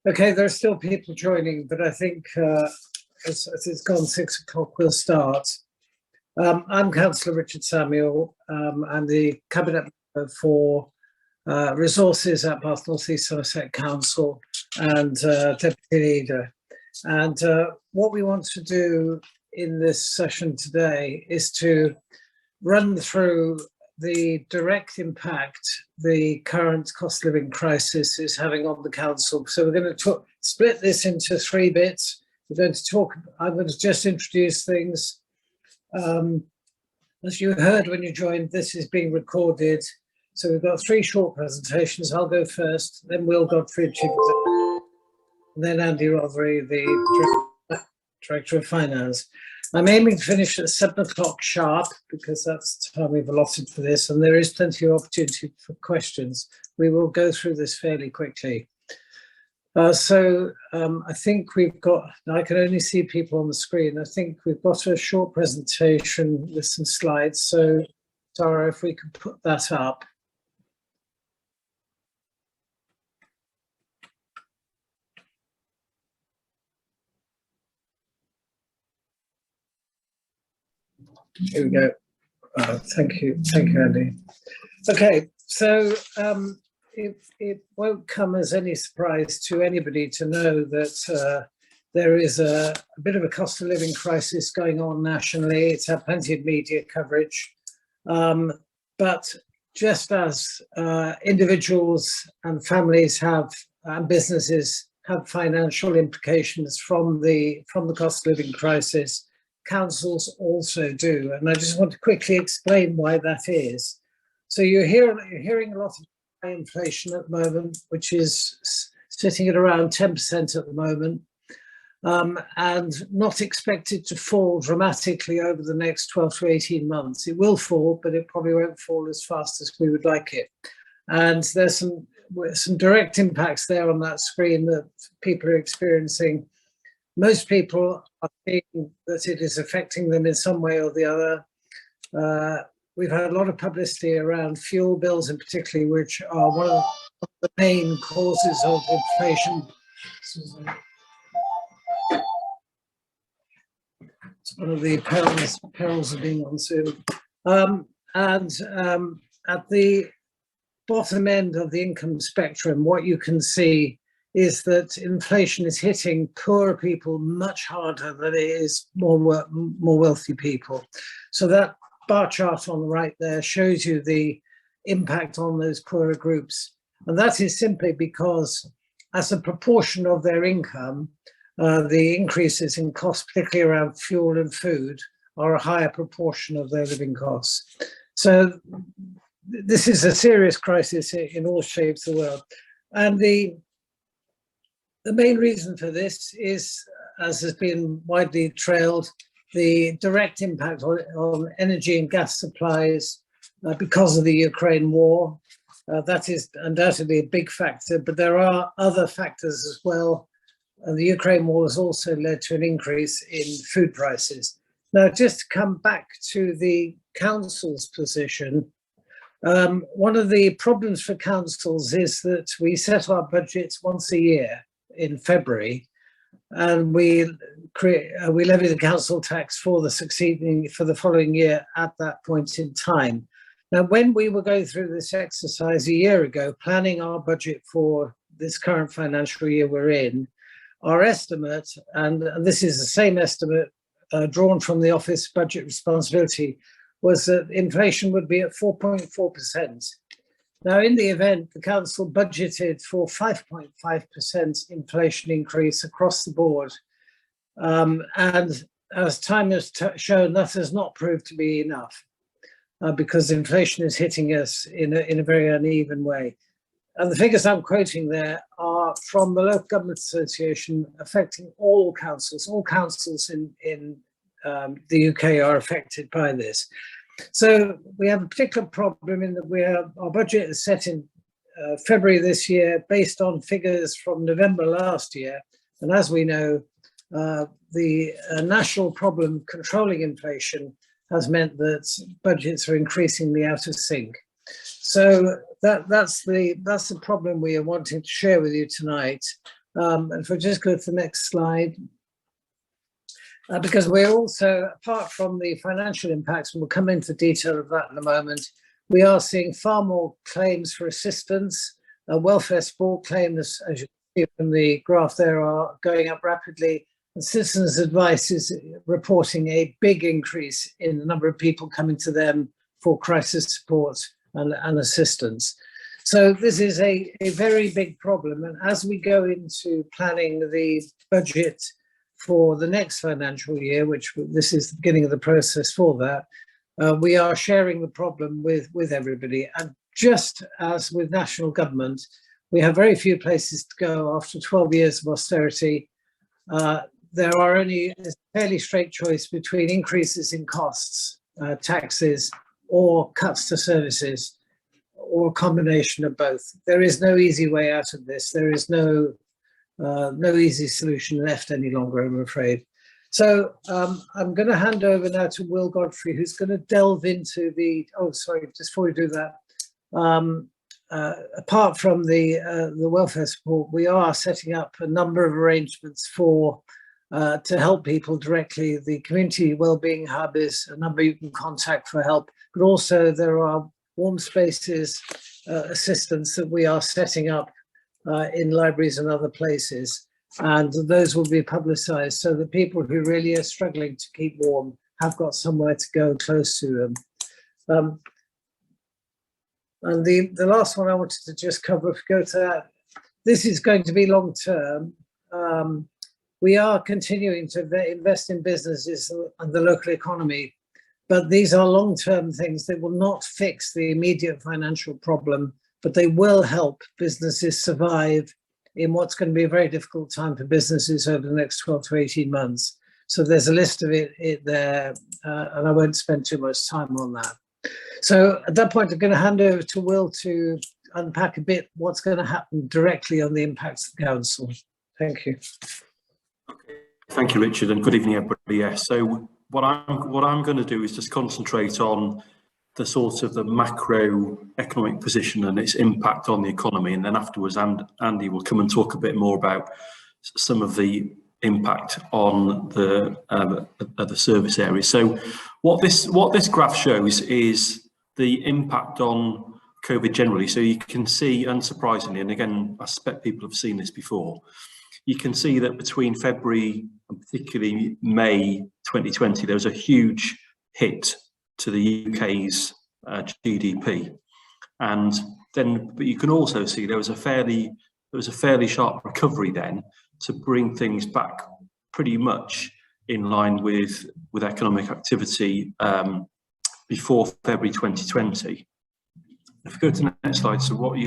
Okay, there are still people joining, but I think as it's gone 6 o'clock, we'll start. I'm Councillor Richard Samuel. I'm the Cabinet Member for Resources at Bath North East Somerset Council and Deputy Leader. And what we want to do in this session today is to run through the direct impact the current cost of living crisis is having on the council. So we're going to split this into 3 bits. We're going to talk, I'm going to just introduce things. As you heard when you joined, this is being recorded. So we've got 3 short presentations. I'll go first, then Will Godfrey, Chief Executive, and then Andy Rothery, the Director of Finance. I'm aiming to finish at 7 o'clock sharp because that's the time we've allotted for this, and there is plenty of opportunity for questions. We will go through this fairly quickly. I think we've got, I can only see people on the screen. I think we've got a short presentation with some slides. So Tara, if we could put that up. Here we go. Thank you, Andy. Okay, so it won't come as any surprise to anybody to know that there is a bit of a cost of living crisis going on nationally. It's had plenty of media coverage, but just as individuals and families have and businesses have financial implications from the cost of living crisis, councils also do, and I just want to quickly explain why that is. So you're hearing a lot of high inflation at the moment, which is sitting at around 10% at the moment, and not expected to fall dramatically over the next 12 to 18 months. It will fall, but it probably won't fall as fast as we would like it. And there's some direct impacts there on that screen that people are experiencing. Most people are seeing that it is affecting them in some way or the other. We've had a lot of publicity around fuel bills in particular, which are one of the main causes of inflation. It's one of the perils of being on Zoom. At the bottom end of the income spectrum, what you can see is that inflation is hitting poorer people much harder than it is more wealthy people. So that bar chart on the right there shows you the impact on those poorer groups. And that is simply because as a proportion of their income, the increases in costs, particularly around fuel and food, are a higher proportion of their living costs. So this is a serious crisis in all shapes of the world. And the main reason for this is, as has been widely trailed, the direct impact on energy and gas supplies because of the Ukraine war. That is undoubtedly a big factor, but there are other factors as well. The Ukraine war has also led to an increase in food prices. Now, just to come back to the council's position, one of the problems for councils is that we set our budgets once a year in February, and we levy the council tax for the following year at that point in time. Now, when we were going through this exercise a year ago, planning our budget for this current financial year we're in, our estimate, and this is the same estimate drawn from the Office Budget Responsibility, was that inflation would be at 4.4%. Now, in the event, the council budgeted for 5.5% inflation increase across the board. And as time has shown, that has not proved to be enough because inflation is hitting us in a very uneven way. And the figures I'm quoting there are from the Local Government Association, affecting all councils. All councils in the UK are affected by this. So we have a particular problem in that our budget is set in February this year based on figures from November last year. And as we know, the national problem controlling inflation has meant that budgets are increasingly out of sync. So that's the problem we are wanting to share with you tonight. If I just go to the next slide. Because we're also, apart from the financial impacts, and we'll come into detail of that in a moment, we are seeing far more claims for assistance. Welfare support claims, as you can see from the graph there, are going up rapidly. And Citizens Advice is reporting a big increase in the number of people coming to them for crisis support and assistance. So this is a very big problem. And as we go into planning the budget for the next financial year, which this is the beginning of the process for that, we are sharing the problem with everybody. And just as with national government, we have very few places to go after 12 years of austerity. There are only a fairly straight choice between increases in costs, taxes, or cuts to services, or a combination of both. There is no easy way out of this. There is no easy solution left any longer, I'm afraid. So I'm going to hand over now to Will Godfrey, who's going to delve into the, oh, sorry, just before we do that, apart from the welfare support, we are setting up a number of arrangements for to help people directly. The community wellbeing hub is a number you can contact for help, but also there are warm spaces assistance that we are setting up in libraries and other places, and those will be publicised so that people who really are struggling to keep warm have got somewhere to go close to them. And the last one I wanted to just cover, if we go to that, this is going to be long term. We are continuing to invest in businesses and the local economy, but these are long-term things that will not fix the immediate financial problem, but they will help businesses survive in what's going to be a very difficult time for businesses over the next 12 to 18 months. So there's a list of it there, and I won't spend too much time on that. So at that point, I'm going to hand over to Will to unpack a bit what's going to happen directly on the impacts of the council. Thank you. Thank you, Richard, and good evening, everybody. Yeah, so what I'm going to do is just concentrate on the sort of the macroeconomic position and its impact on the economy, and then afterwards Andy will come and talk a bit more about some of the impact on the service areas. So what this graph shows is the impact on COVID generally. So you can see, unsurprisingly, and again I suspect people have seen this before, you can see that between February and particularly May 2020 there was a huge hit to the UK's GDP, and then but you can also see there was a fairly sharp recovery then to bring things back pretty much in line with economic activity before February 2020. If we go to the next slide, so what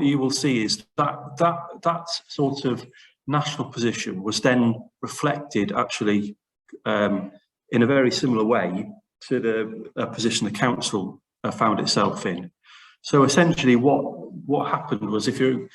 you will see is that sort of national position was then reflected actually in a very similar way to the position the council found itself in. So essentially what happened was, if you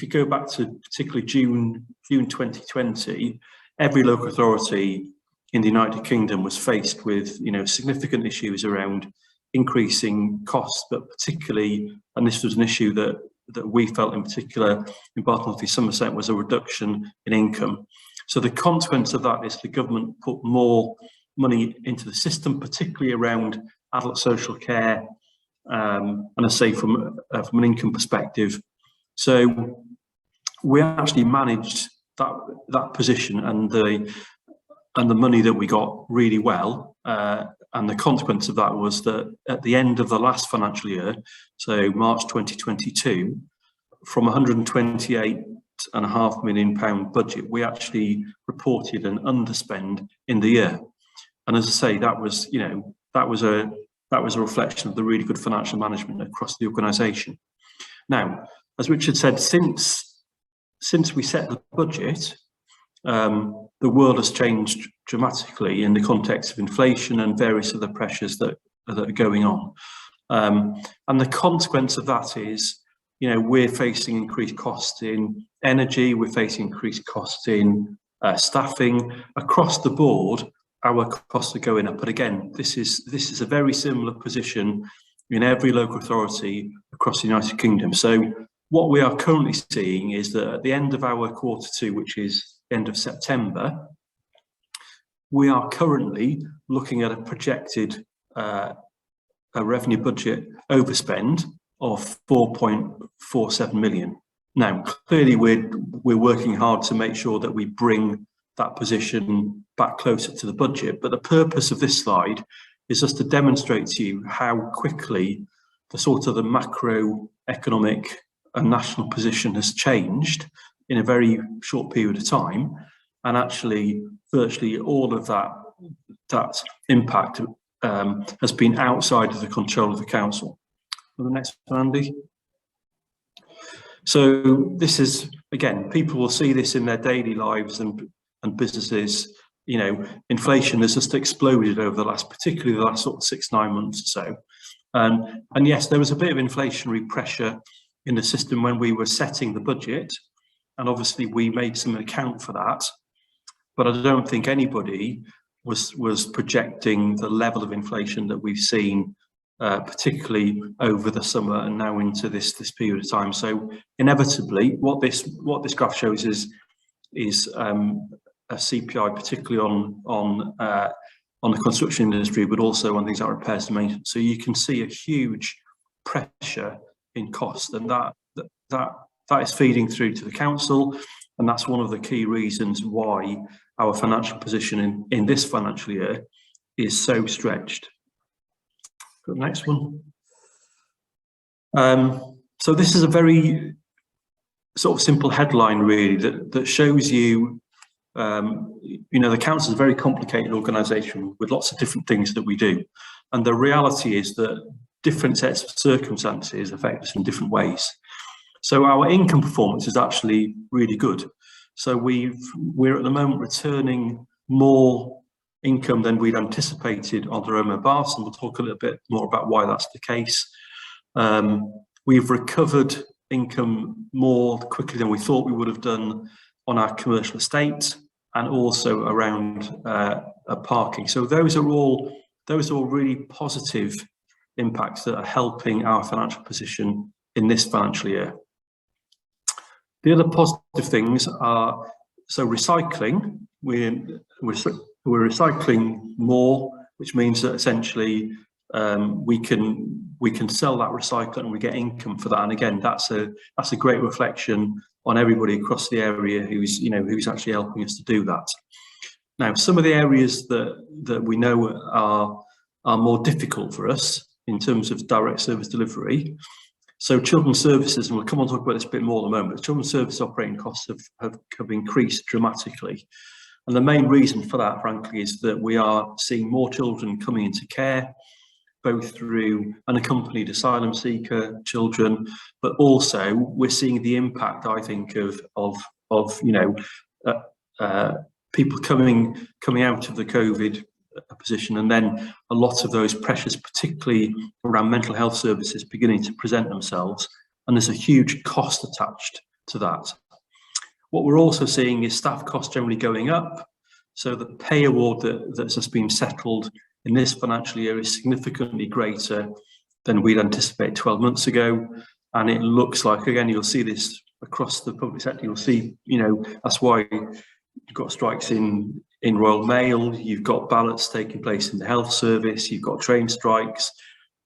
go back to particularly June 2020, every local authority in the United Kingdom was faced with significant issues around increasing costs, but particularly, and this was an issue that we felt in particular in Barton Somerset, was a reduction in income. So the consequence of that is the government put more money into the system, particularly around adult social care, and I say from an income perspective. So we actually managed that position and the money that we got really well. And the consequence of that was that at the end of the last financial year, so March 2022, from £128.5 million budget, we actually reported an underspend in the year. And as I say, that was a reflection of the really good financial management across the organisation. Now, as Richard said, since we set the budget, the world has changed dramatically in the context of inflation and various other pressures that are going on. And the consequence of that is, we're facing increased costs in energy, we're facing increased costs in staffing. Across the board, our costs are going up. But again, this is a very similar position in every local authority across the United Kingdom. So what we are currently seeing is that at the end of our Q2, which is end of September, we are currently looking at a projected a revenue budget overspend of 4.47 million. Now, clearly we're working hard to make sure that we bring that position back closer to the budget, but the purpose of this slide is just to demonstrate to you how quickly the sort of the macroeconomic and national position has changed in a very short period of time, and actually virtually all of that impact has been outside of the control of the council. The next one, Andy. So this is, again, people will see this in their daily lives and businesses. You know, inflation has just exploded over the last, particularly the last sort of 6-9 months or so. And yes, there was a bit of inflationary pressure in the system when we were setting the budget, and obviously we made some account for that. But I don't think anybody was projecting the level of inflation that we've seen, particularly over the summer and now into this period of time. So inevitably, what this graph shows is a CPI, particularly on the construction industry, but also on things like repairs and maintenance. So you can see a huge pressure in cost, and that is feeding through to the council, and that's one of the key reasons why our financial position in this financial year is so stretched. Go to the next one. So this is a very sort of simple headline, really, that shows you, you know, the council is a very complicated organisation with lots of different things that we do, and the reality is that different sets of circumstances affect us in different ways. So our income performance is actually really good. So we're at the moment returning more income than we'd anticipated on the Roma Bars, and we'll talk a little bit more about why that's the case. We've recovered income more quickly than we thought we would have done on our commercial estate, and also around parking. So those are all really positive impacts that are helping our financial position in this financial year. The other positive things are, so recycling, we're recycling more, which means that essentially we can sell that recycling and we get income for that. And again, that's a great reflection on everybody across the area who's actually helping us to do that. Now, some of the areas that we know are more difficult for us in terms of direct service delivery. So children's services, and we'll come on to talk about this a bit more in a moment, but children's service operating costs have increased dramatically. And the main reason for that, frankly, is that we are seeing more children coming into care, both through unaccompanied asylum seeker children, but also we're seeing the impact, I think, of people coming out of the COVID position, and then a lot of those pressures, particularly around mental health services, beginning to present themselves, and there's a huge cost attached to that. What we're also seeing is staff costs generally going up. So the pay award that's just been settled in this financial year is significantly greater than we'd anticipated 12 months ago. And it looks like, again, you'll see this across the public sector. You'll see, that's why you've got strikes in Royal Mail, you've got ballots taking place in the health service, you've got train strikes.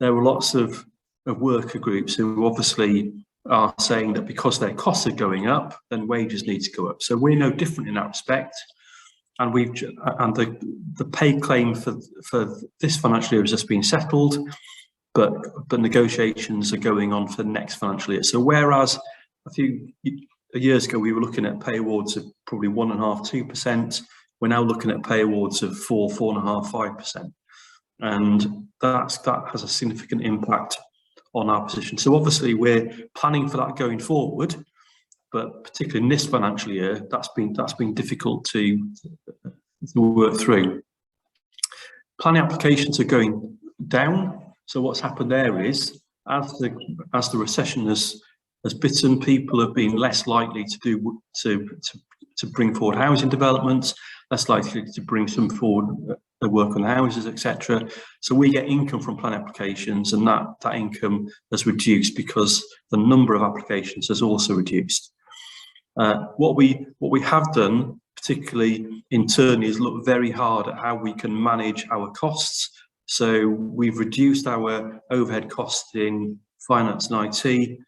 There are lots of worker groups who obviously are saying that because their costs are going up, then wages need to go up. So we're no different in that respect. And the pay claim for this financial year has just been settled, but negotiations are going on for the next financial year. So whereas a few years ago we were looking at pay awards of probably 1.5–2%, we're now looking at pay awards of 4–4.5–5%, and that has a significant impact on our position. So obviously we're planning for that going forward, but particularly in this financial year, that's been difficult to work through. Planning applications are going down. So what's happened there is, as the recession has bitten, people have been less likely to bring forward housing developments, less likely to bring some forward work on the houses, etc. So we get income from planning applications, and that income has reduced because the number of applications has also reduced. What we have done, particularly internally, is look very hard at how we can manage our costs. So we've reduced our overhead costs in finance and IT,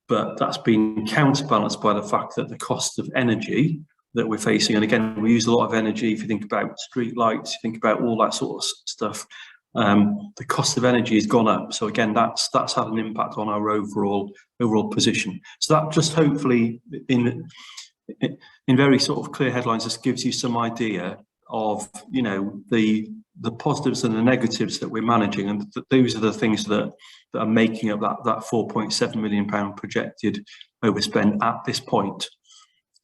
but that's been counterbalanced by the fact that the cost of energy that we're facing, and again, we use a lot of energy. If you think about street lights, you think about all that sort of stuff, the cost of energy has gone up. So again, that's had an impact on our overall position. So that just hopefully, in very sort of clear headlines, just gives you some idea of, you know, the positives and the negatives that we're managing, and those are the things that are making up that £4.7 million projected overspend at this point.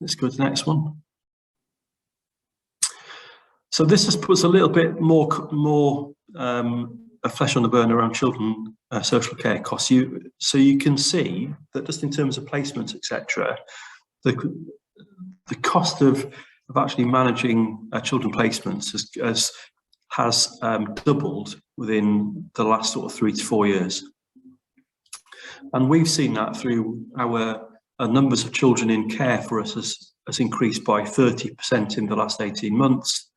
Let's go to the next one. So this just puts a little bit more a flesh on the bone around children social care costs. So you can see that just in terms of placements, etc., the cost of actually managing children placements has doubled within the last sort of 3 to 4 years, and we've seen that through our numbers of children in care for us has increased by 30% in the last 18 months.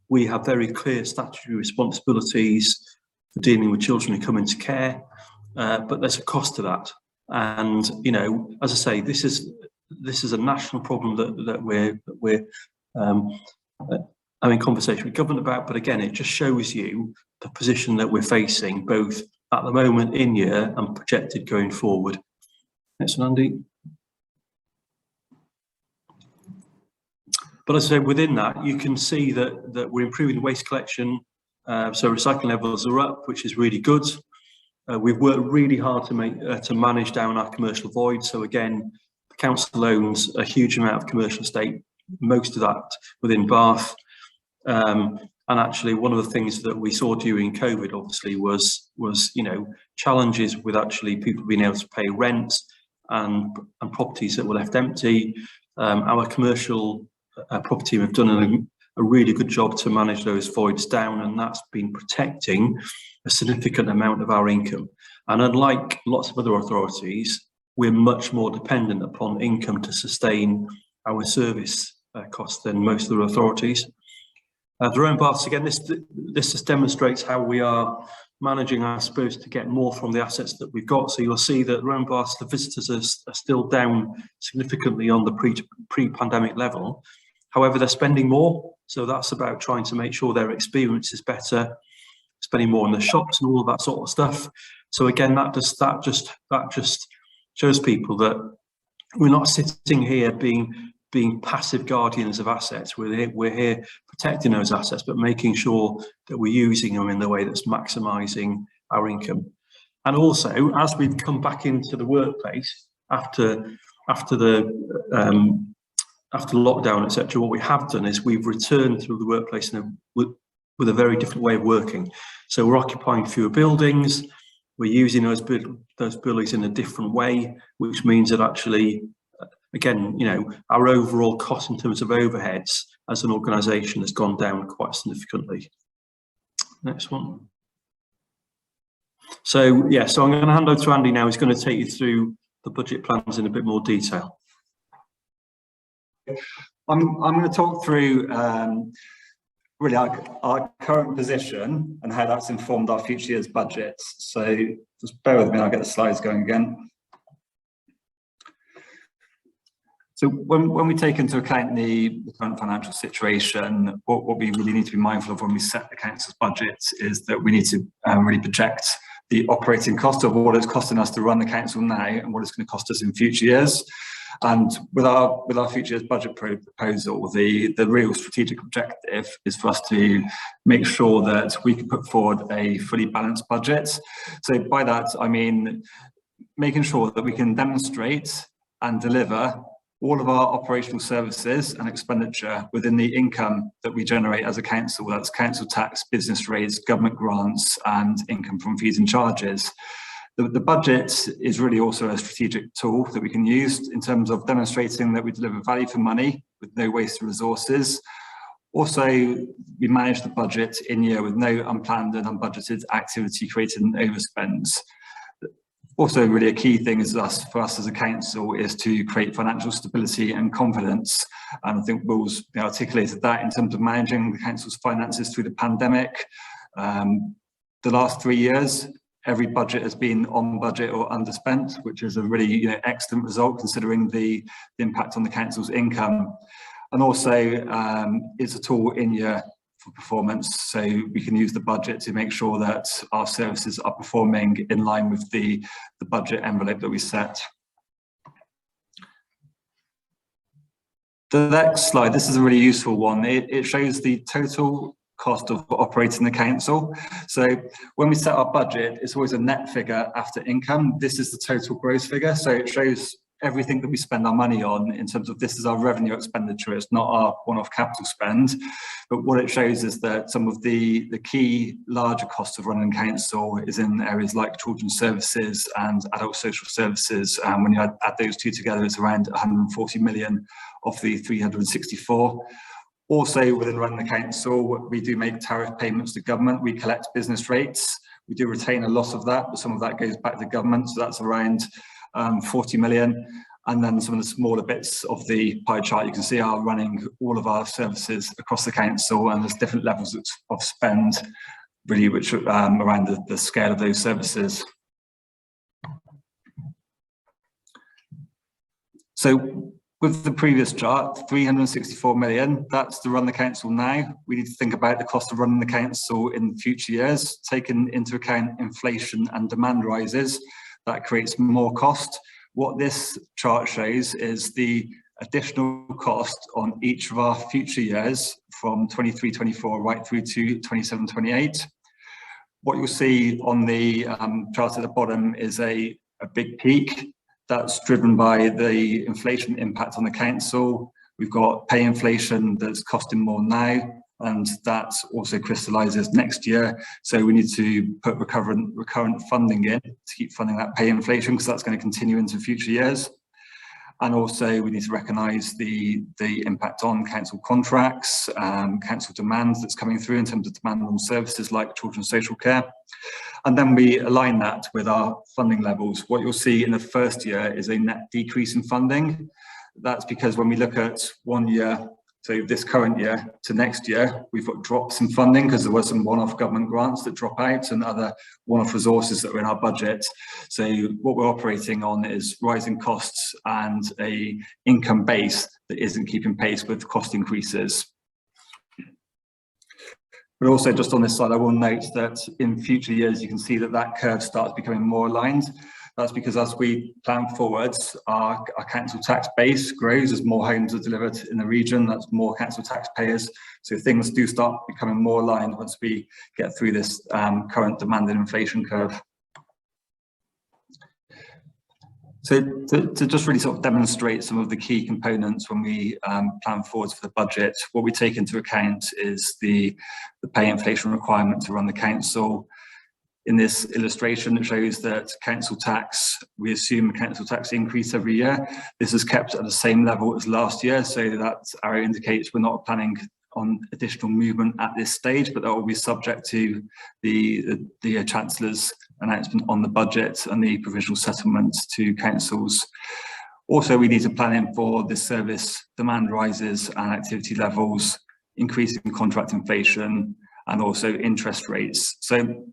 We have very clear statutory responsibilities for dealing with children who come into care, but there's a cost to that. And, you know, as I say, this is a national problem that we're having conversation with government about. But again, it just shows you the position that we're facing, both at the moment in year and projected going forward. Next one, Andy. But as I say, within that, you can see that we're improving the waste collection. So recycling levels are up, which is really good. We've worked really hard to manage down our commercial void. So again, the council owns a huge amount of commercial estate, most of that within Bath. And actually, one of the things that we saw during COVID, obviously, was you know, challenges with actually people being able to pay rent and properties that were left empty. Our commercial property have done a really good job to manage those voids down, and that's been protecting a significant amount of our income. And unlike lots of other authorities, we're much more dependent upon income to sustain our service costs than most other authorities. The Rowan Baths, again, this just demonstrates how we are managing, I suppose, to get more from the assets that we've got. So you'll see that Rowan Baths, the visitors are still down significantly on the pre-pandemic level. However, they're spending more. So that's about trying to make sure their experience is better, spending more in the shops and all of that sort of stuff. So again, that just shows people that we're not sitting here being passive guardians of assets. We're here protecting those assets, but making sure that we're using them in the way that's maximising our income. And also, as we've come back into the workplace after lockdown, etc., what we have done is we've returned to the workplace with a very different way of working. So we're occupying fewer buildings. We're using those buildings in a different way, which means that actually, again, you know, our overall cost in terms of overheads as an organisation has gone down quite significantly. Next one. So yeah, so I'm going to hand over to Andy now. He's going to take you through the budget plans in a bit more detail. I'm going to talk through really our current position and how that's informed our future year's budgets. So just bear with me, I'll get the slides going again. So when we take into account the current financial situation, what we really need to be mindful of when we set the council's budgets is that we need to really project the operating cost of what it's costing us to run the council now and what it's going to cost us in future years. And with our future year's budget proposal, the real strategic objective is for us to make sure that we can put forward a fully balanced budget. So by that, I mean making sure that we can demonstrate and deliver all of our operational services and expenditure within the income that we generate as a council. That's council tax, business rates, government grants, and income from fees and charges. The budget is really also a strategic tool that we can use in terms of demonstrating that we deliver value for money with no waste of resources. Also, we manage the budget in year with no unplanned and unbudgeted activity created in overspends. Also, really a key thing is for us as a council is to create financial stability and confidence. And I think Will's articulated that in terms of managing the council's finances through the pandemic. The last 3 years, every budget has been on budget or underspent, which is a really excellent result considering the impact on the council's income. And also, it's a tool in year for performance, so we can use the budget to make sure that our services are performing in line with the budget envelope that we set. The next slide, this is a really useful one. It shows the total cost of operating the council. So when we set our budget, it's always a net figure after income. This is the total gross figure, so it shows everything that we spend our money on in terms of this is our revenue expenditure. It's not our one-off capital spend, but what it shows is that some of the key larger costs of running council is in areas like children's services and adult social services. And when you add those two together, it's around 140 million of the 364. Also within running the council, we do make tariff payments to government. We collect business rates. We do retain a lot of that, but some of that goes back to government. So that's around 40 million. And then some of the smaller bits of the pie chart you can see are running all of our services across the council, and there's different levels of spend really which around the scale of those services. So with the previous chart, 364 million, that's to run the council now. We need to think about the cost of running the council in future years, taking into account inflation and demand rises. That creates more cost. What this chart shows is the additional cost on each of our future years from 23-24 right through to 27-28. What you'll see on the chart at the bottom is a big peak. That's driven by the inflation impact on the council. We've got pay inflation that's costing more now, and that also crystallises next year. So we need to put recurrent funding in to keep funding that pay inflation, because that's going to continue into future years. And also we need to recognise the impact on council contracts, council demands that's coming through in terms of demand on services like children's social care. And then we align that with our funding levels. What you'll see in the first year is a net decrease in funding. That's because when we look at 1 year, so this current year to next year, we've got drops in funding because there were some one-off government grants that drop out and other one-off resources that were in our budget. So what we're operating on is rising costs and a income base that isn't keeping pace with cost increases. But also just on this slide, I will note that in future years, you can see that that curve starts becoming more aligned. That's because as we plan forwards, our council tax base grows as more homes are delivered in the region. That's more council taxpayers. So things do start becoming more aligned once we get through this current demand and inflation curve. So to just really sort of demonstrate some of the key components when we plan forwards for the budget, what we take into account is the pay inflation requirement to run the council. In this illustration, it shows that council tax, we assume a council tax increase every year. This is kept at the same level as last year, so that arrow indicates we're not planning on additional movement at this stage, but that will be subject to the Chancellor's announcement on the budget and the provisional settlements to councils. Also, we need to plan in for the service demand rises and activity levels, increasing contract inflation, and also interest rates. So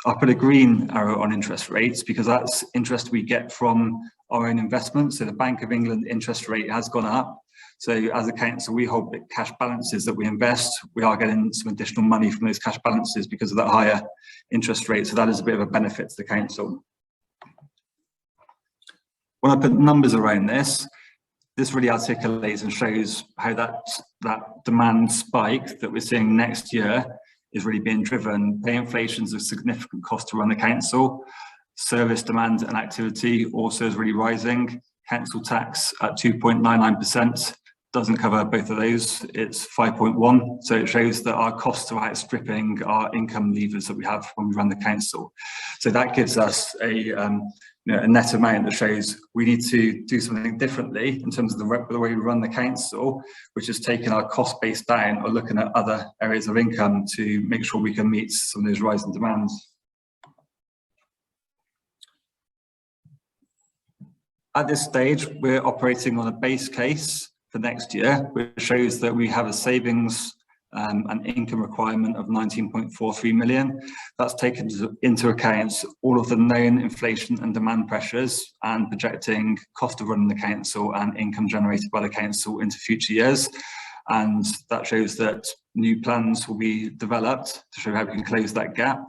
I'll put a green arrow on interest rates because that's interest we get from our own investments. So the Bank of England interest rate has gone up. So as a council, we hold cash balances that we invest. We are getting some additional money from those cash balances because of that higher interest rate. So that is a bit of a benefit to the council. When I put numbers around this really articulates and shows how that demand spike that we're seeing next year is really being driven. Pay inflation is a significant cost to run the council. Service demand and activity also is really rising. Council tax at 2.99% doesn't cover both of those. It's 5.1. So it shows that our costs are outstripping our income levers that we have when we run the council. So that gives us a net amount that shows we need to do something differently in terms of the way we run the council, which is taking our cost base down or looking at other areas of income to make sure we can meet some of those rising demands. At this stage, we're operating on a base case for next year, which shows that we have a savings and income requirement of 19.43 million. That's taken into account all of the known inflation and demand pressures and projecting cost of running the council and income generated by the council into future years. And that shows that new plans will be developed to show how we can close that gap.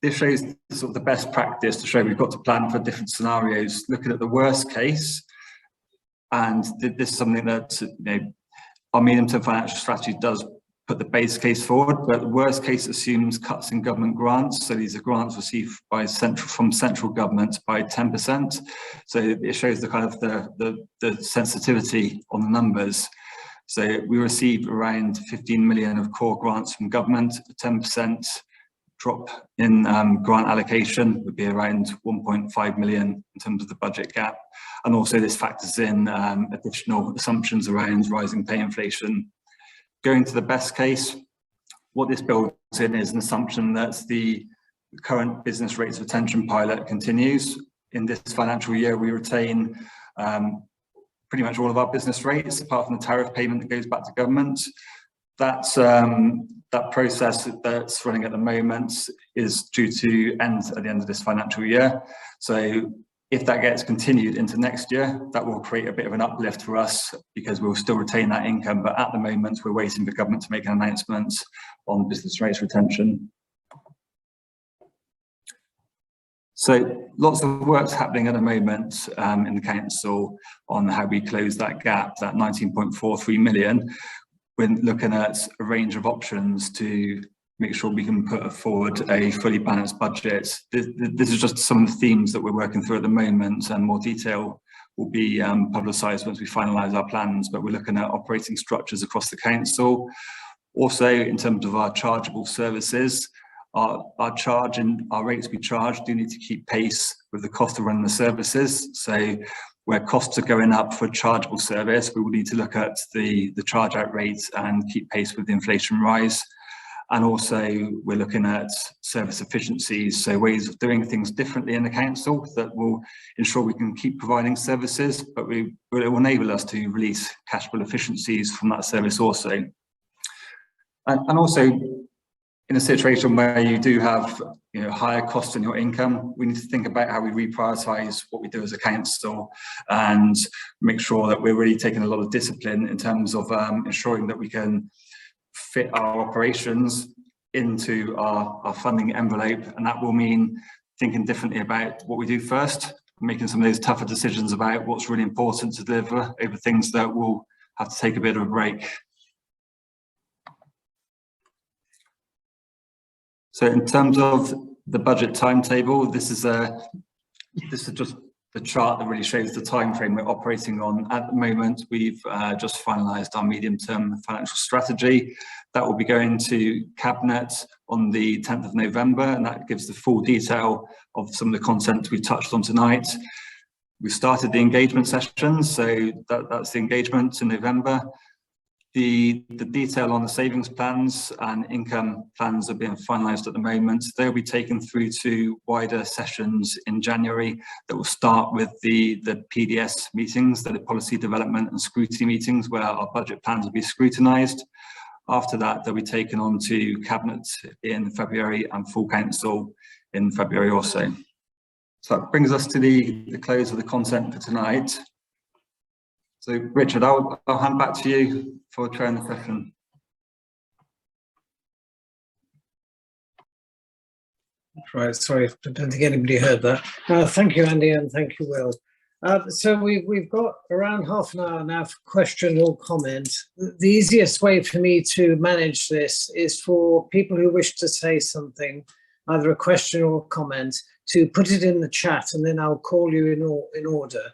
This shows sort of the best practice to show we've got to plan for different scenarios, looking at the worst case. And this is something that our medium-term financial strategy does put the base case forward, but the worst case assumes cuts in government grants. So these are grants received from central government by 10%. So it shows the kind of the sensitivity on the numbers. So we receive around 15 million of core grants from government. A 10% drop in grant allocation would be around 1.5 million in terms of the budget gap. And also this factors in additional assumptions around rising pay inflation. Going to the best case, what this builds in is an assumption that the current business rates retention pilot continues. In this financial year, we retain pretty much all of our business rates, apart from the tariff payment that goes back to government. That process that's running at the moment is due to end at the end of this financial year. So if that gets continued into next year, that will create a bit of an uplift for us because we'll still retain that income. But at the moment, we're waiting for government to make an announcement on business rates retention. So lots of work's happening at the moment in the council on how we close that gap, that 19.43 million. We're looking at a range of options to make sure we can put forward a fully balanced budget. This is just some of the themes that we're working through at the moment, and more detail will be publicised once we finalise our plans, but we're looking at operating structures across the council. Also, in terms of our chargeable services, our charge and our rates we charge do need to keep pace with the cost of running the services. So where costs are going up for a chargeable service, we will need to look at the charge out rates and keep pace with the inflation rise. And also we're looking at service efficiencies, so ways of doing things differently in the council that will ensure we can keep providing services, but it will enable us to release cash flow efficiencies from that service also. And also, in a situation where you do have higher costs in your income, we need to think about how we reprioritise what we do as a council and make sure that we're really taking a lot of discipline in terms of ensuring that we can fit our operations into our funding envelope. And that will mean thinking differently about what we do first, making some of those tougher decisions about what's really important to deliver over things that will have to take a bit of a break. So in terms of the budget timetable, this is just the chart that really shows the time frame we're operating on. At the moment, we've just finalised our medium-term financial strategy. That will be going to Cabinet on the 10th of November, and that gives the full detail of some of the content we touched on tonight. We started the engagement sessions, so that's the engagement in November. The detail on the savings plans and income plans are being finalised at the moment. They'll be taken through to wider sessions in January that will start with the PDS meetings, the policy development and scrutiny meetings, where our budget plans will be scrutinised. After that, they'll be taken on to Cabinet in February and full council in February also. So that brings us to the close of the content for tonight. So Richard, I'll hand back to you for trying the question. Right, sorry, I don't think anybody heard that. Thank you, Andy, and thank you, Will. So we've got around half an hour now for question or comment. The easiest way for me to manage this is for people who wish to say something, either a question or a comment, to put it in the chat, and then I'll call you in order.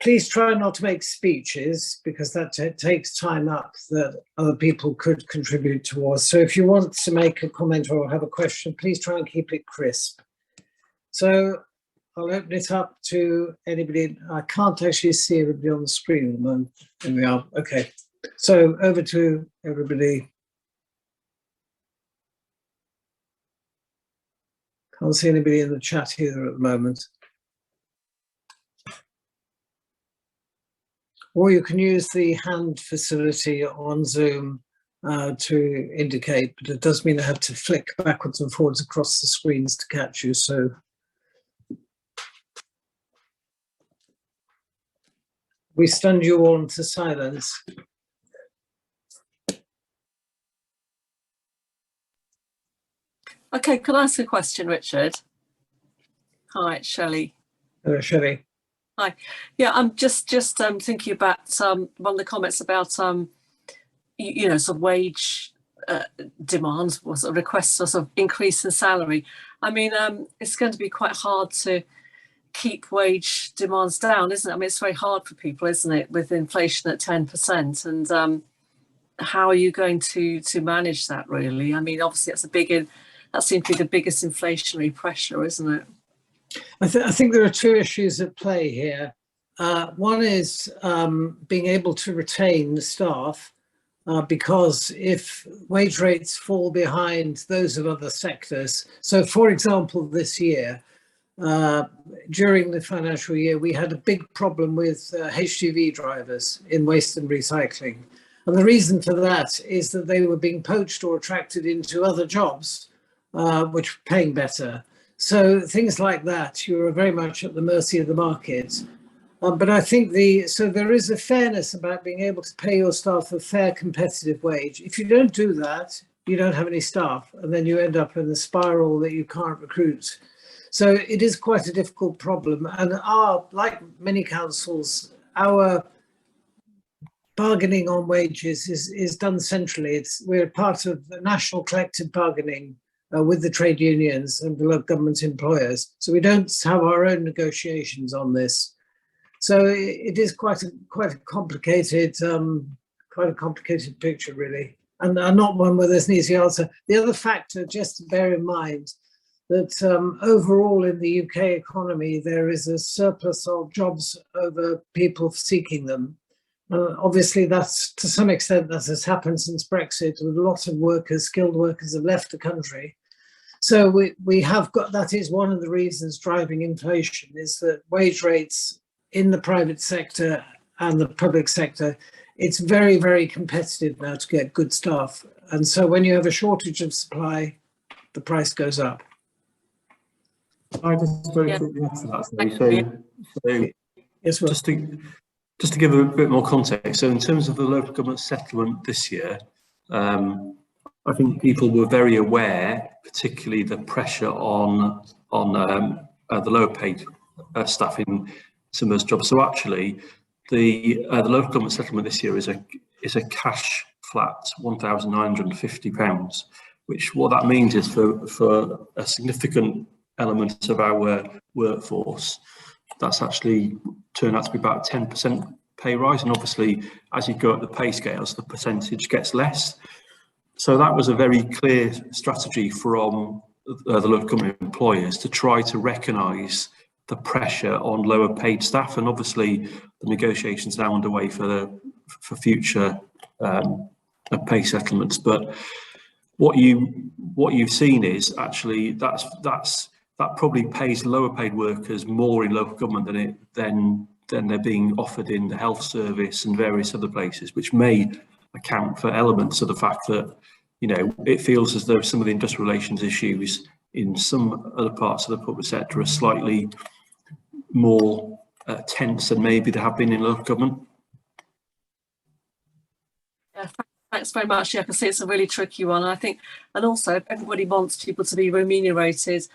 Please try not to make speeches, because that takes time up that other people could contribute towards. So if you want to make a comment or have a question, please try and keep it crisp. So I'll open it up to anybody. I can't actually see everybody on the screen at the moment. There we are. Okay. So over to everybody. Can't see anybody in the chat either at the moment. Or you can use the hand facility on Zoom to indicate, but it does mean I have to flick backwards and forwards across the screens to catch you. So we stunned you all into silence. Okay, can I ask a question, Richard? Hi, it's Shelley. Hello, Shelley. Hi. Yeah, I'm just thinking about one of the comments about you know, sort of wage demands, or sort of requests for sort of increase in salary. I mean, it's going to be quite hard to keep wage demands down, isn't it? I mean, it's very hard for people, isn't it, with inflation at 10%, and how are you going to manage that, really? I mean, obviously that seems to be the biggest inflationary pressure, isn't it? I think there are two issues at play here. One is being able to retain the staff, because if wage rates fall behind those of other sectors, so for example, this year, during the financial year, we had a big problem with HGV drivers in waste and recycling. And the reason for that is that they were being poached or attracted into other jobs, which were paying better. So things like that, you're very much at the mercy of the market. But I think so there is a fairness about being able to pay your staff a fair competitive wage. If you don't do that, you don't have any staff, and then you end up in the spiral that you can't recruit. So it is quite a difficult problem. And like many councils, our bargaining on wages is done centrally. We're part of the national collective bargaining with the trade unions and the local government employers. So we don't have our own negotiations on this. So it is quite a complicated picture, really, and not one where there's an easy answer. The other factor, just to bear in mind, that overall in the UK economy, there is a surplus of jobs over people seeking them. Obviously, that's to some extent that has happened since Brexit, with a lot of workers, skilled workers, have left the country. So we have got, that is one of the reasons driving inflation, is that wage rates in the private sector and the public sector, it's very, very competitive now to get good staff. And so when you have a shortage of supply, the price goes up. I just very quickly add to that. So yes, well, just to give a bit more context. So in terms of the local government settlement this year, I think people were very aware, particularly the pressure on the lower paid staff in some of those jobs. So actually, the local government settlement this year is a cash flat £1,950, which what that means is for a significant element of our workforce, that's actually turned out to be about 10% pay rise. And obviously, as you go up the pay scales, the percentage gets less. So that was a very clear strategy from the local government employers to try to recognise the pressure on lower paid staff. And obviously, the negotiations now underway for future pay settlements. But what you've seen is actually that probably pays lower paid workers more in local government than they're being offered in the health service and various other places, which may account for elements of the fact that, you know, it feels as though some of the industrial relations issues in some other parts of the public sector are slightly more tense than maybe they have been in local government. Yeah, thanks very much. Yeah, I can see it's a really tricky one. I think, and also everybody wants people to be remunerated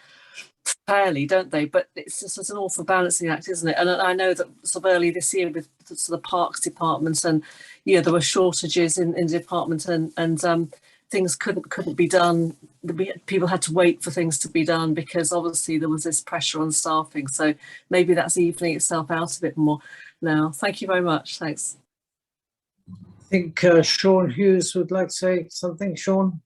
fairly, don't they? But it's just an awful balancing act, isn't it? And I know that sort of early this year with the sort of parks departments, and you know, there were shortages in the department, and things couldn't be done. People had to wait for things to be done because obviously there was this pressure on staffing. So maybe that's evening itself out a bit more now. Thank you very much. Thanks. I think Sean Hughes would like to say something. Sean?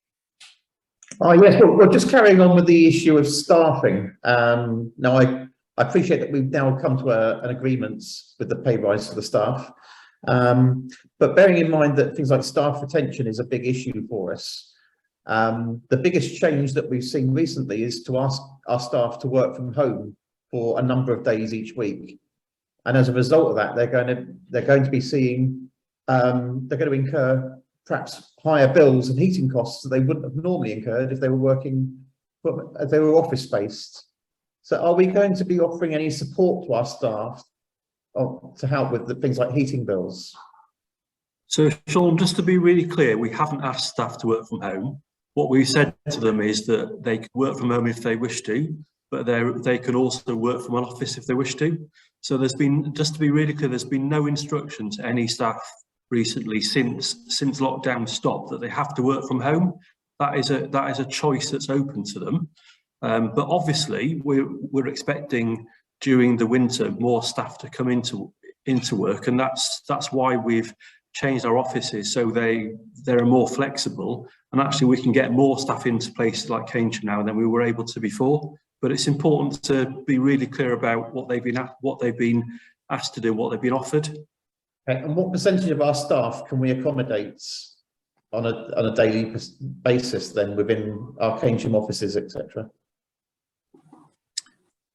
Oh, yes, well, just carrying on with the issue of staffing. Now, I appreciate that we've now come to an agreement with the pay rise for the staff. But bearing in mind that things like staff retention is a big issue for us, The biggest change that we've seen recently is to ask our staff to work from home for a number of days each week, and as a result of that, they're going to be seeing they're going to incur perhaps higher bills and heating costs that they wouldn't have normally incurred if they were working, if they were office based. So, are we going to be offering any support to our staff to help with the things like heating bills? So, Sean, just to be really clear, we haven't asked staff to work from home. What we said to them is that they can work from home if they wish to, but they can also work from an office if they wish to. So there's been, just to be really clear, there's been no instruction to any staff recently since lockdown stopped that they have to work from home. That is a choice that's open to them. But obviously we're expecting during the winter more staff to come into work, and that's why we've changed our offices so they're more flexible, and actually we can get more staff into places like Cambridge now than we were able to before. But it's important to be really clear about what they've been asked to do, what they've been offered. Okay, and what percentage of our staff can we accommodate on a daily basis then within our Cambridge offices, etc.?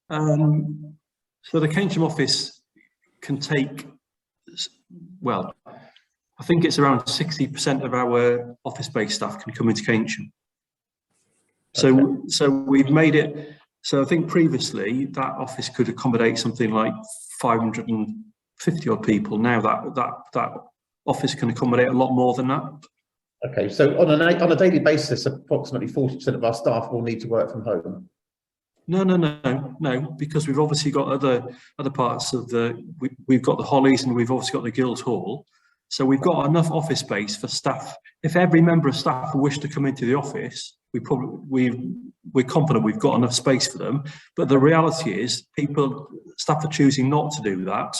So the Cambridge office can take, well, I think it's around 60% of our office-based staff can come into Cambridge. So we've made it. So I think previously that office could accommodate something like 550 odd people. Now that office can accommodate a lot more than that. Okay, so on a daily basis, approximately 40% of our staff will need to work from home. No, because we've obviously got other parts of we've got the Hollies and we've obviously got the Guildhall. So we've got enough office space for staff. If every member of staff wish to come into the office, we're confident we've got enough space for them. But the reality is staff are choosing not to do that.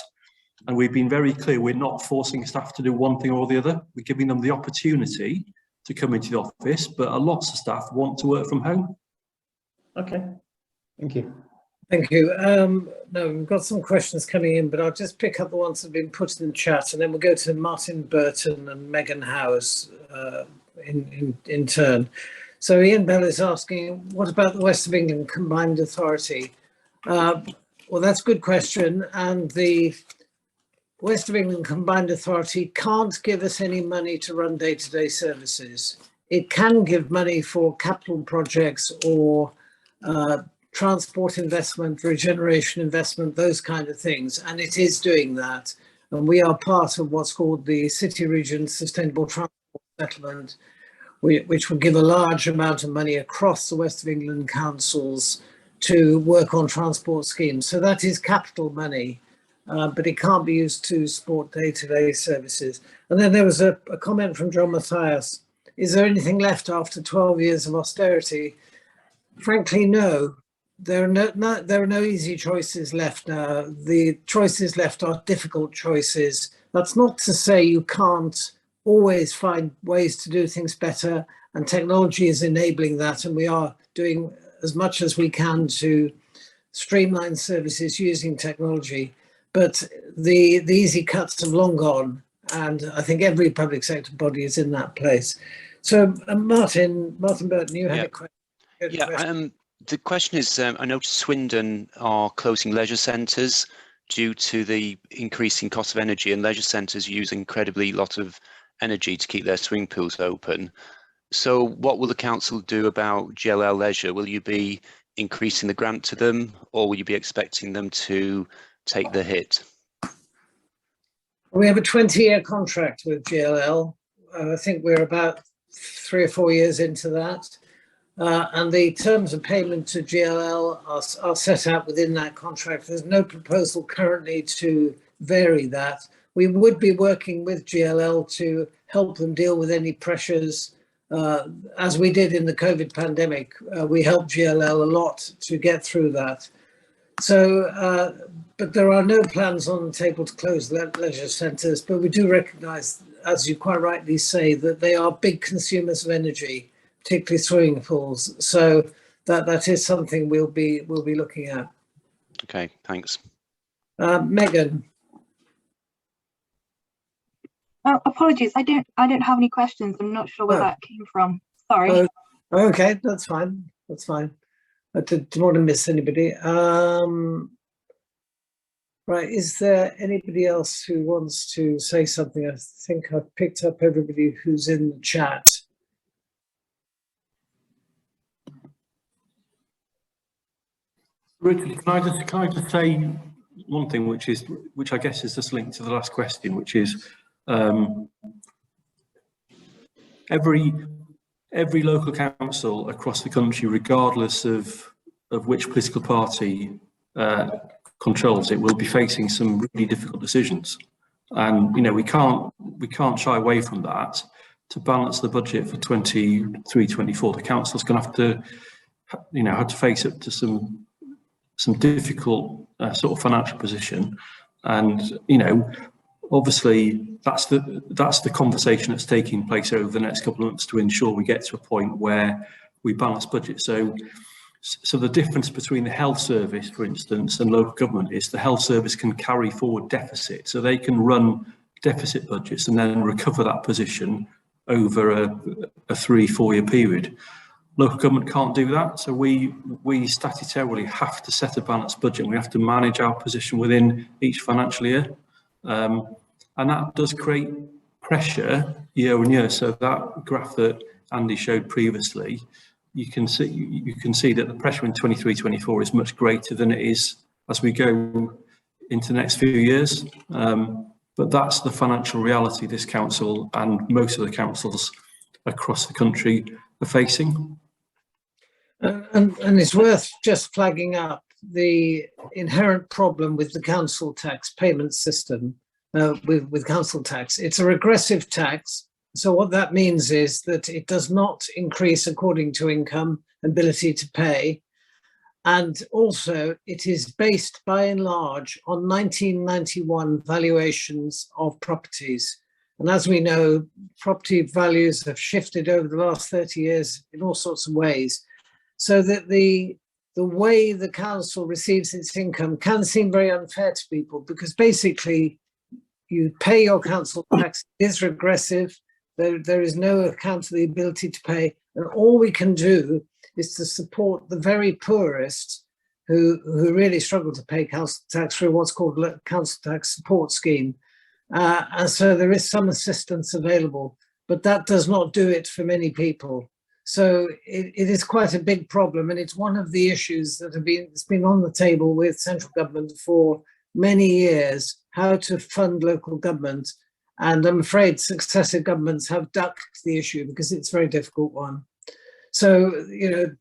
And we've been very clear, we're not forcing staff to do one thing or the other. We're giving them the opportunity to come into the office, but lots of staff want to work from home. Okay, thank you. Thank you. No, we've got some questions coming in, but I'll just pick up the ones that have been put in the chat, and then we'll go to Martin Burton and Megan Howes in turn. So Ian Bell is asking, what about the West of England Combined Authority? Well, that's a good question. And the West of England Combined Authority can't give us any money to run day-to-day services. It can give money for capital projects or transport investment, regeneration investment, those kind of things. And it is doing that. And we are part of what's called the City Region Sustainable Transport Settlement, which will give a large amount of money across the West of England councils to work on transport schemes. So that is capital money, but it can't be used to support day-to-day services. And then there was a comment from John Matthias. Is there anything left after 12 years of austerity? Frankly, no. There are no easy choices left now. The choices left are difficult choices. That's not to say you can't always find ways to do things better, and technology is enabling that, and we are doing as much as we can to streamline services using technology. But the easy cuts have long gone, and I think every public sector body is in that place. So Martin Burton, you had a question. Yeah, the question is, I noticed Swindon are closing leisure centres due to the increasing cost of energy, and leisure centres use incredibly lot of energy to keep their swimming pools open. So what will the council do about GLL Leisure? Will you be increasing the grant to them, or will you be expecting them to take the hit? We have a 20-year contract with GLL. I think we're about 3 or 4 years into that. And the terms of payment to GLL are set out within that contract. There's no proposal currently to vary that. We would be working with GLL to help them deal with any pressures, as we did in the COVID pandemic. We helped GLL a lot to get through that. So, but there are no plans on the table to close leisure centres, but we do recognise, as you quite rightly say, that they are big consumers of energy, particularly swimming pools. So that is something we'll be looking at. Okay, thanks. Megan. Apologies, I don't have any questions. I'm not sure where that came from. Sorry. Okay, that's fine. That's fine. I didn't want to miss anybody. Right, is there anybody else who wants to say something? I think I've picked up everybody who's in the chat. Richard, can I just say one thing, which I guess is just linked to the last question, which is every local council across the country, regardless of which political party controls it, will be facing some really difficult decisions, and we can't shy away from that. To balance the budget for 23-24, the council's going to have to have to face up to some difficult sort of financial position, and obviously that's the conversation that's taking place over the next couple of months to ensure we get to a point where we balance budget. So the difference between the health service, for instance, and local government is the health service can carry forward deficit, so they can run deficit budgets and then recover that position over a 3-4 year period. Local government can't do that, so we statutorily have to set a balanced budget. We have to manage our position within each financial year, and that does create pressure year on year. So that graph that Andy showed previously, you can see that the pressure in 23-24 is much greater than it is as we go into the next few years. But that's the financial reality this council and most of the councils across the country are facing. And it's worth just flagging up the inherent problem with the council tax payment system, with council tax. It's a regressive tax. So what that means is that it does not increase according to income, ability to pay. And also it is based by and large on 1991 valuations of properties. And as we know, property values have shifted over the last 30 years in all sorts of ways. So that the way the council receives its income can seem very unfair to people, because basically you pay your council tax, it is regressive, there is no account of the ability to pay, and all we can do is to support the very poorest who really struggle to pay council tax through what's called a council tax support scheme. And so there is some assistance available, but that does not do it for many people. So it is quite a big problem, and it's one of the issues that it's been on the table with central government for many years, how to fund local government. And I'm afraid successive governments have ducked the issue because it's a very difficult one. So,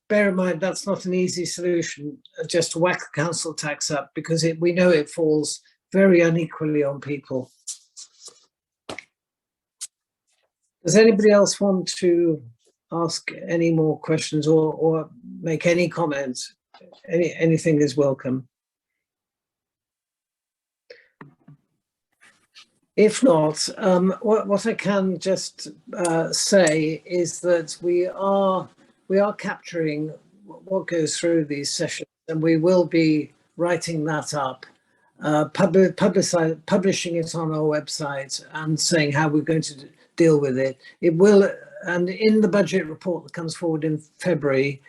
bear in mind, that's not an easy solution, just to whack the council tax up, because we know it falls very unequally on people. Does anybody else want to ask any more questions or make any comments? Anything is welcome. If not, what I can just say is that we are capturing what goes through these sessions, and we will be writing that up, publishing it on our website and saying how we're going to deal with it. It will, and in the budget report that comes forward in February,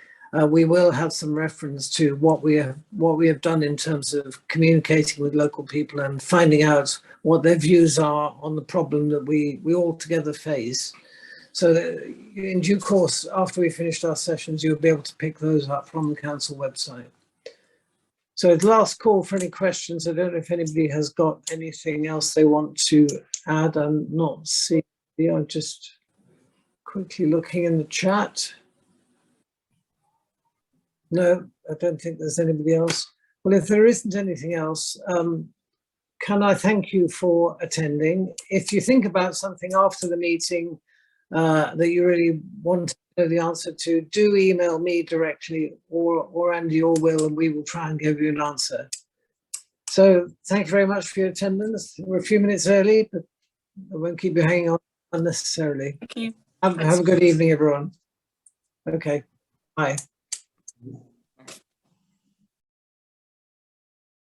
we will have some reference to what we have done in terms of communicating with local people and finding out what their views are on the problem that we all together face. So that in due course, after we finished our sessions, you'll be able to pick those up from the council website. So the last call for any questions. I don't know if anybody has got anything else they want to add. I'm not seeing. I'm just quickly looking in the chat. No, I don't think there's anybody else. Well, if there isn't anything else, can I thank you for attending? If you think about something after the meeting that you really want to know the answer to, do email me directly or Andy or Will, and we will try and give you an answer. So thank you very much for your attendance. We're a few minutes early, but I won't keep you hanging on unnecessarily. Thank you. Have a good evening, everyone. Okay, bye.